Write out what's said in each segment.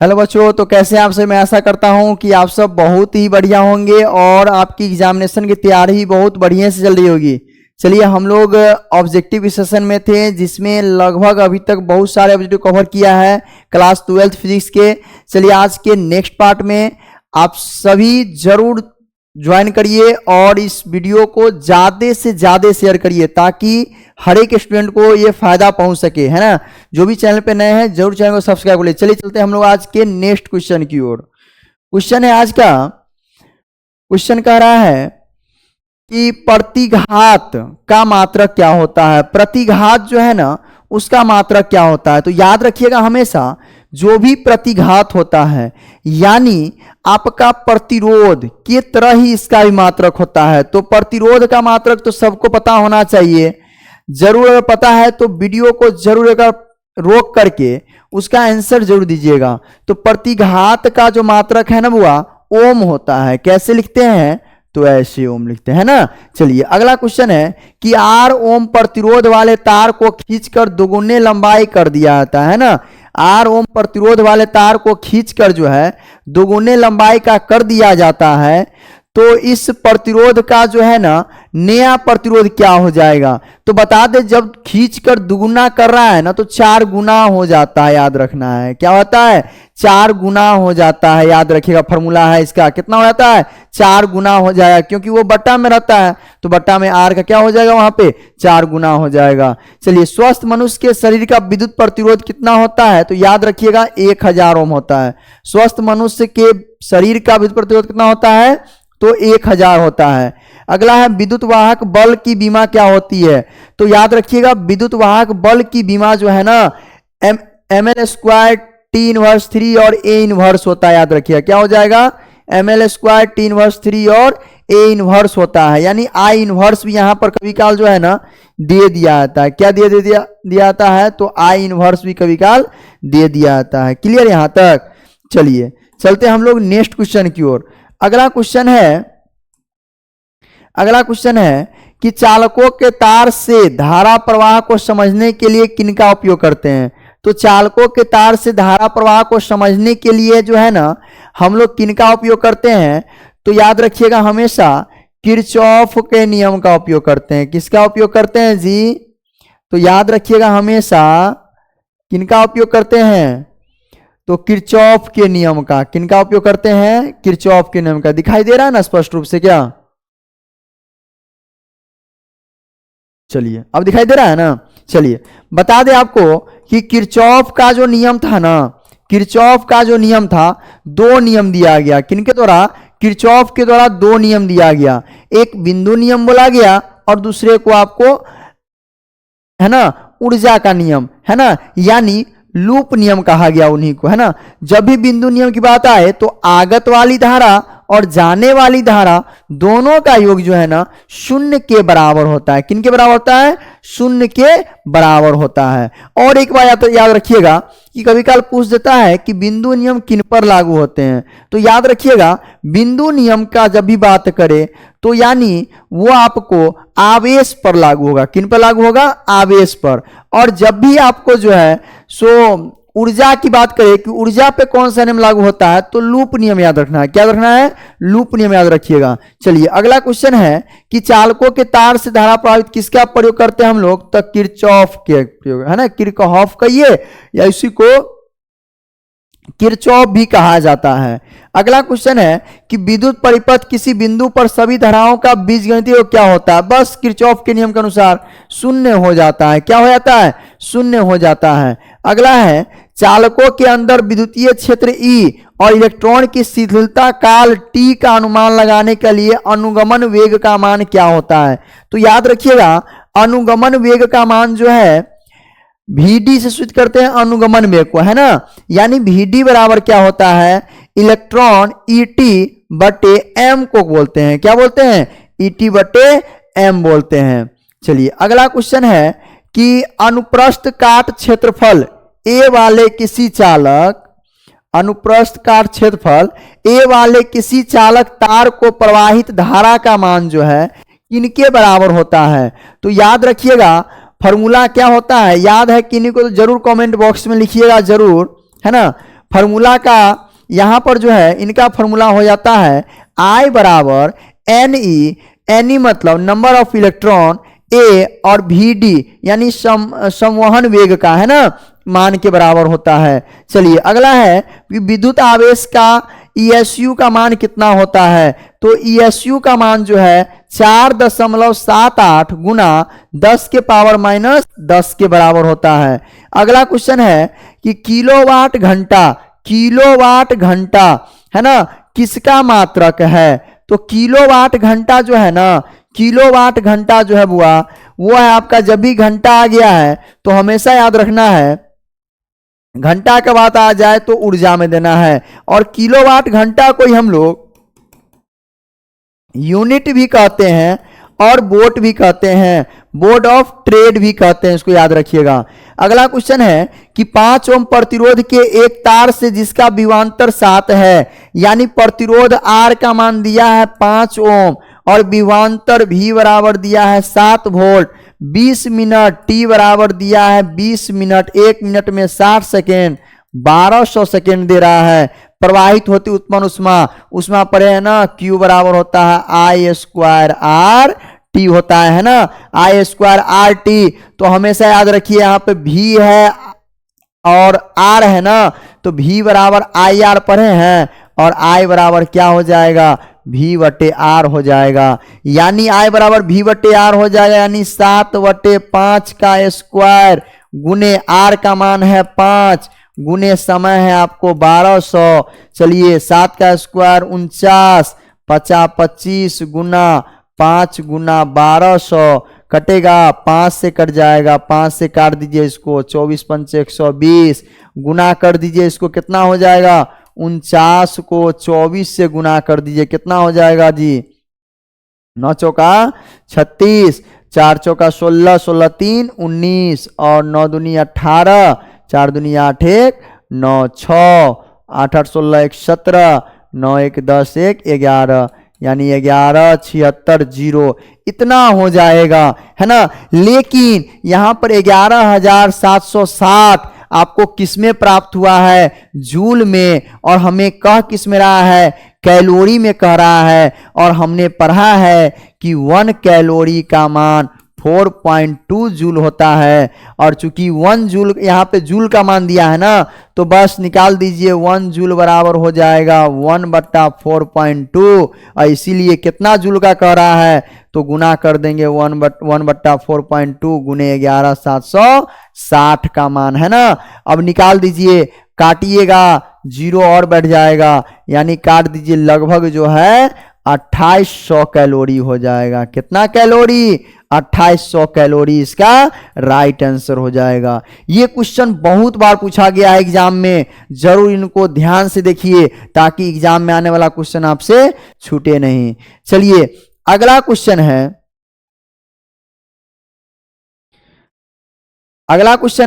Hello बच्चों, तो कैसे आप सब। मैं आशा करता हूं कि आप सब बहुत ही बढ़िया होंगे और आपकी एग्जामिनेशन की तैयारी बहुत बढ़िया से चल रही होगी। चलिए, हम लोग ऑब्जेक्टिव सेशन में थे जिसमें लगभग अभी तक बहुत सारे ऑब्जेक्टिव कवर किया है क्लास 12th फिजिक्स के। चलिए, आज के नेक्स्ट पार्ट में आप सभी जरूर ज्वाइन करिए और इस वीडियो को ज़्यादा से ज़्यादा शेयर करिए ताकि हर एक स्टूडेंट को ये फायदा पहुंच सके, है ना। जो भी चैनल पे नए हैं जरूर चैनल को सब्सक्राइब कर लीजिए। चलिए चलते हैं हम लोग आज के नेक्स्ट क्वेश्चन की ओर। क्वेश्चन है आज का, क्वेश्चन कह रहा है कि प्रतिघात का मात्रक क्या होता है। प्रतिघात जो है ना उसका मात्रक क्या होता है। तो याद रखिएगा, हमेशा जो भी प्रतिघात होता है यानी आपका प्रतिरोध की तरह ही इसका भी मात्रक होता है। तो प्रतिरोध का मात्रक तो सबको पता होना चाहिए। जरूर अगर पता है तो वीडियो को जरूर एक रोक करके उसका आंसर जरूर दीजिएगा। तो प्रतिघात का जो मात्रक है ना बुआ, ओम होता है। कैसे लिखते हैं, तो ऐसे ओम लिखते हैं ना। चलिए, अगला क्वेश्चन है कि आर ओम प्रतिरोध वाले तार को खींचकर दोगुने लंबाई कर दिया जाता है ना। आर ओम प्रतिरोध वाले तार को खींचकर जो है दोगुने लंबाई का कर दिया जाता है। तो इस प्रतिरोध का जो है ना नया प्रतिरोध क्या हो जाएगा। तो बता दे, जब खींचकर दुगुना कर रहा है ना तो 4 गुना हो जाता है। याद रखना है, क्या होता है, 4 गुना हो जाता है। याद रखिएगा, फॉर्मूला है इसका, कितना हो जाता है, 4 गुना हो जाएगा। क्योंकि वो बट्टा में रहता है तो बट्टा में आर का क्या हो जाएगा, वहां पे 4 गुना हो जाएगा। चलिए, स्वस्थ मनुष्य के शरीर का विद्युत प्रतिरोध कितना होता है। तो याद रखिएगा 1000 ओम होता है। स्वस्थ मनुष्य के शरीर का विद्युत प्रतिरोध कितना होता है, तो 1000 होता है। अगला है विद्युत वाहक बल की बीमा क्या होती है। तो याद रखिएगा, विद्युत वाहक बल की बीमा जो है ना ml² T−3 और A−1 होता है। याद रखिएगा, क्या हो जाएगा, ml² T−3 और A−1 होता है। यानी I−1 भी यहाँ पर कभी काल जो है ना दे दिया जाता है। क्या दिया जाता है, तो I−1 भी कभी काल दे दिया जाता है। क्लियर यहाँ तक। चलिए चलते हम लोग नेक्स्ट क्वेश्चन की ओर। अगला क्वेश्चन है कि चालकों के तार से धारा प्रवाह को समझने के लिए किनका उपयोग करते हैं। तो चालकों के तार से धारा प्रवाह को समझने के लिए जो है ना हम लोग किनका उपयोग करते हैं। तो याद रखिएगा, हमेशा किरचॉफ के नियम का उपयोग करते हैं। किसका उपयोग करते हैं जी, तो याद रखिएगा, हमेशा किनका उपयोग करते हैं, तो किरचॉफ के नियम का। किनका उपयोग करते हैं, किरचॉफ के नियम का। दिखाई दे रहा है ना स्पष्ट रूप से, क्या। चलिए, अब दिखाई दे रहा है ना। चलिए, बता दें आपको कि किरचॉफ का जो नियम था ना, किरचॉफ का जो नियम था, 2 नियम दिया गया। किनके द्वारा, किरचॉफ के द्वारा 2 नियम दिया गया। एक बिंदु नियम बोला गया और दूसरे को आपको है ना ऊर्जा का नियम, है ना, यानी लूप नियम कहा गया उन्हीं को, है ना। जब भी बिंदु नियम की बात आए तो आगत वाली धारा और जाने वाली धारा दोनों का योग जो है ना 0 के बराबर होता है। किन के बराबर होता है, 0 के बराबर होता है। और एक बात याद रखिएगा कि कभी काल पूछ देता है कि बिंदु नियम किन पर लागू होते हैं। तो याद रखिएगा, बिंदु नियम का जब भी बात करें तो यानी वो आपको आवेश पर लागू होगा। किन पर लागू होगा, आवेश पर। और जब भी आपको जो है सो ऊर्जा की बात करें कि ऊर्जा पे कौन सा नियम लागू होता है, तो लूप नियम याद रखना है। क्या रखना है, लूप नियम याद रखिएगा। चलिए, अगला क्वेश्चन है कि चालकों के तार से धारा प्रवाहित किसका प्रयोग करते हैं हम लोग, तो किरचॉफ के प्रयोग, है ना। किरचॉफ कहिए या इसी को किरचॉफ भी कहा जाता है। अगला क्वेश्चन है कि विद्युत परिपथ किसी बिंदु पर सभी धाराओं का बीजगणितीय योग क्या होता है। बस किरचॉफ के नियम के अनुसार 0 हो जाता है। क्या हो जाता है, 0 हो जाता है। अगला है चालकों के अंदर विद्युतीय क्षेत्र E और इलेक्ट्रॉन की शिथिलता काल T का अनुमान लगाने के लिए अनुगमन वेग का मान क्या होता है। तो याद रखिएगा, अनुगमन वेग का मान जो है VD से सूचित करते हैं अनुगमन वेग को, है ना। यानी VD बराबर क्या होता है, इलेक्ट्रॉन ET बटे m को बोलते हैं। क्या बोलते हैं, ET बटे m बोलते हैं। चलिए, अगला क्वेश्चन है कि अनुप्रस्थ काट क्षेत्रफल A वाले किसी चालक, अनुप्रस्थ काट क्षेत्रफल A वाले किसी चालक तार को प्रवाहित धारा का मान जो है किनके बराबर होता है। तो याद रखिएगा, फॉर्मूला क्या होता है, याद है किन्हीं को तो जरूर कमेंट बॉक्स में लिखिएगा जरूर, है ना। फॉर्मूला का यहाँ पर जो है इनका फॉर्मूला हो जाता है I बराबर Ne मतलब नंबर ऑफ इलेक्ट्रॉन, A और Vd यानी संवहन वेग का है ना मान के बराबर होता है। चलिए अगला है कि विद्युत आवेश का ESU का मान कितना होता है। तो ESU का मान जो है 4.78 गुना 10 के पावर माइनस 10 के बराबर होता है। अगला क्वेश्चन है कि किलोवाट घंटा है ना किसका मात्रक है। तो किलोवाट घंटा जो है ना, किलोवाट घंटा जो है बुआ वो है आपका, जब भी घंटा आ गया है तो हमेशा याद रखना है घंटा का बात आ जाए तो ऊर्जा में देना है। और किलोवाट घंटा को ही हम लोग यूनिट भी कहते हैं और वोट भी कहते हैं, बोर्ड ऑफ ट्रेड भी कहते हैं, इसको याद रखिएगा। अगला क्वेश्चन है कि 5 ओम प्रतिरोध के एक तार से जिसका विभवांतर 7 है, यानी प्रतिरोध R का मान दिया है 5 ओम और विभवांतर V बराबर दिया है 7 वोल्ट, 20 मिनट, T बराबर दिया है 20 मिनट, 1 मिनट में 60 सेकेंड, 1200 सेकेंड दे रहा है। प्रवाहित होती उत्पन्न उष्मा पर है ना Q बराबर होता है I स्क्वायर R T होता है ना, I स्क्वायर R T। तो हमेशा याद रखिए यहाँ पे V है और R है ना, तो V बराबर IR पढ़े हैं और I बराबर क्या हो जाएगा V/R हो जाएगा, यानी I बराबर V/R हो जाएगा, यानी 7/5 का स्क्वायर गुने R का मान है 5 गुने समय है आपको 1200। चलिए 7 का स्क्वायर 49, 25 गुना 5 गुना 1200 कटेगा, 5 से कट जाएगा, 5 से काट दीजिए इसको, 24 पंच 120 गुना कर दीजिए इसको, कितना हो जाएगा 49 को 24 से गुना कर दीजिए, कितना हो जाएगा जी 9 चौका 36, 4 चौका 16, 16 3 19 और 9 दूनी 18, 4 दूनी 8 1 9 6 8 8 16 1 17 9 1 10 1 11 यानी 11 76 0 इतना हो जाएगा है ना। लेकिन यहाँ पर 11,760 आपको किस में प्राप्त हुआ है, जूल में, और हमें कह किस में रहा है, कैलोरी में कह रहा है। और हमने पढ़ा है कि 1 कैलोरी का मान 4.2 जूल होता है, और चूंकि 1 जूल यहाँ पे जूल का मान दिया है ना, तो बस निकाल दीजिए 1 जूल बराबर हो जाएगा 1/4.2, और इसीलिए कितना जूल का कह रहा है तो गुना कर देंगे 1/4.2 गुने 11,760 का मान है ना। अब निकाल दीजिए, काटिएगा, 0 और बैठ जाएगा, यानी काट दीजिए, लगभग जो है 2800 कैलोरी हो जाएगा। कितना कैलोरी, 2800 कैलोरी इसका राइट आंसर हो जाएगा। ये क्वेश्चन बहुत बार पूछा गया है एग्जाम में, जरूर इनको ध्यान से देखिए ताकि एग्जाम में आने वाला क्वेश्चन आपसे छूटे नहीं। चलिए अगला क्वेश्चन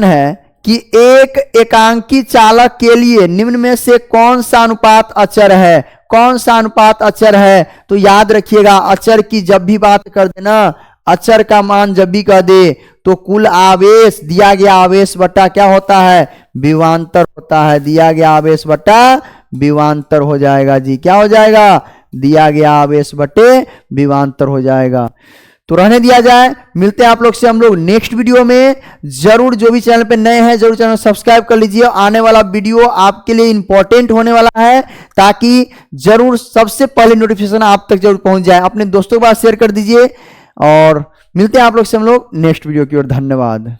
है कि एक एकांकी चालक के लिए निम्न में से कौन सा अनुपात अचर है, कौन सा अनुपात अचर है। तो याद रखिएगा, अचर की जब भी बात कर देना, अचर का मान जब भी कह दे तो कुल आवेश, दिया गया आवेश बटा क्या होता है, विभवांतर होता है। दिया गया आवेश बटा विभवांतर हो जाएगा जी, क्या हो जाएगा, दिया गया आवेश बटे विभवांतर हो जाएगा। तो रहने दिया जाए, मिलते हैं आप लोग से हम लोग नेक्स्ट वीडियो में। जरूर जो भी चैनल पे नए हैं जरूर चैनल सब्सक्राइब कर लीजिए, आने वाला वीडियो आपके लिए इंपॉर्टेंट होने वाला है, ताकि जरूर सबसे पहले नोटिफिकेशन आप तक जरूर पहुंच जाए। अपने दोस्तों के पास शेयर कर दीजिए, और मिलते हैं आप लोग से हम लोग नेक्स्ट वीडियो की ओर। धन्यवाद।